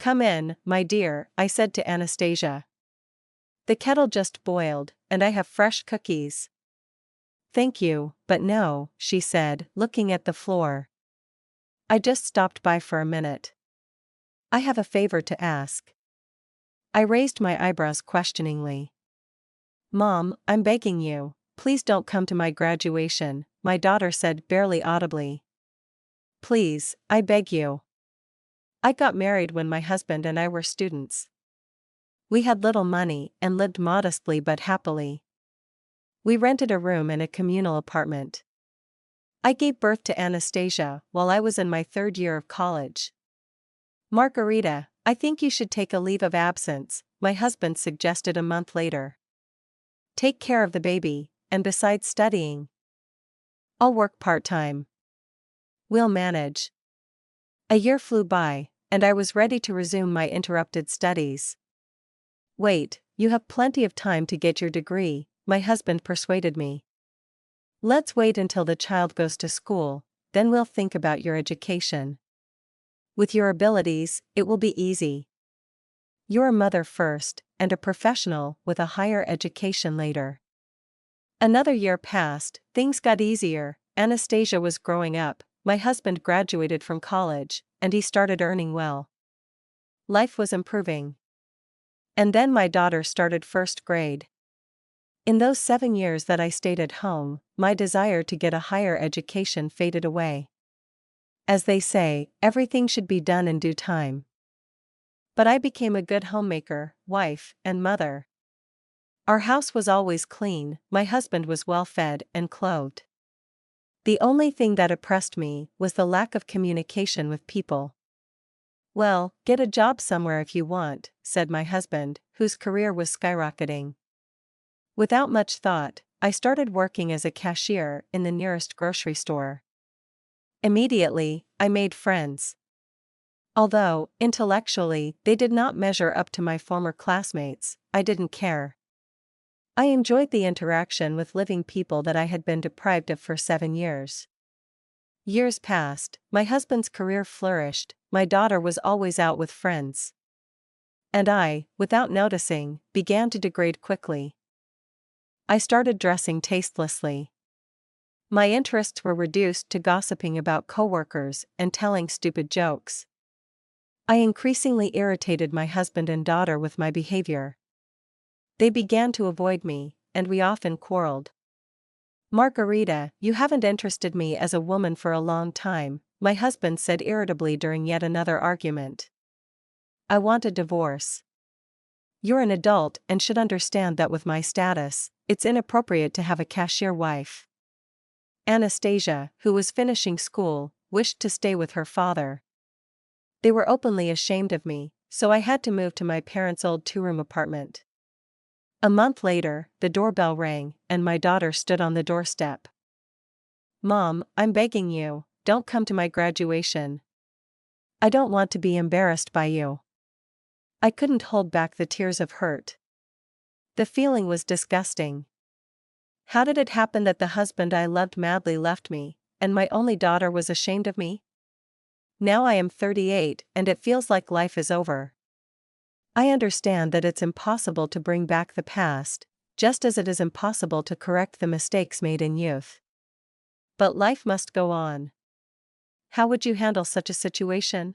"Come in, my dear," I said to Anastasia. "The kettle just boiled, and I have fresh cookies." "Thank you, but no," she said, looking at the floor. "I just stopped by for a minute. I have a favor to ask." I raised my eyebrows questioningly. "Mom, I'm begging you, please don't come to my graduation," my daughter said barely audibly. "Please, I beg you. I got married when my husband and I were students. We had little money and lived modestly but happily. We rented a room in a communal apartment. I gave birth to Anastasia while I was in my third year of college. Margarita, I think you should take a leave of absence," my husband suggested a month later. "Take care of the baby, and besides studying, I'll work part-time. We'll manage." A year flew by, and I was ready to resume my interrupted studies. "Wait, you have plenty of time to get your degree," my husband persuaded me. "Let's wait until the child goes to school, then we'll think about your education. With your abilities, it will be easy. You're a mother first, and a professional with a higher education later." Another year passed, things got easier. Anastasia was growing up, my husband graduated from college, and he started earning well. Life was improving. And then my daughter started first grade. In those 7 years that I stayed at home, my desire to get a higher education faded away. As they say, everything should be done in due time. But I became a good homemaker, wife, and mother. Our house was always clean, my husband was well fed and clothed. The only thing that oppressed me was the lack of communication with people. "Well, get a job somewhere if you want," said my husband, whose career was skyrocketing. Without much thought, I started working as a cashier in the nearest grocery store. Immediately, I made friends. Although, intellectually, they did not measure up to my former classmates, I didn't care. I enjoyed the interaction with living people that I had been deprived of for 7 years. Years passed, my husband's career flourished, my daughter was always out with friends. And I, without noticing, began to degrade quickly. I started dressing tastelessly. My interests were reduced to gossiping about coworkers and telling stupid jokes. I increasingly irritated my husband and daughter with my behavior. They began to avoid me, and we often quarreled. "Margarita, you haven't interested me as a woman for a long time," my husband said irritably during yet another argument. "I want a divorce. You're an adult and should understand that with my status, it's inappropriate to have a cashier wife." Anastasia, who was finishing school, wished to stay with her father. They were openly ashamed of me, so I had to move to my parents' old 2-room apartment. A month later, the doorbell rang, and my daughter stood on the doorstep. "Mom, I'm begging you, don't come to my graduation. I don't want to be embarrassed by you." I couldn't hold back the tears of hurt. The feeling was disgusting. How did it happen that the husband I loved madly left me, and my only daughter was ashamed of me? Now I am 38, and it feels like life is over. I understand that it's impossible to bring back the past, just as it is impossible to correct the mistakes made in youth. But life must go on. How would you handle such a situation?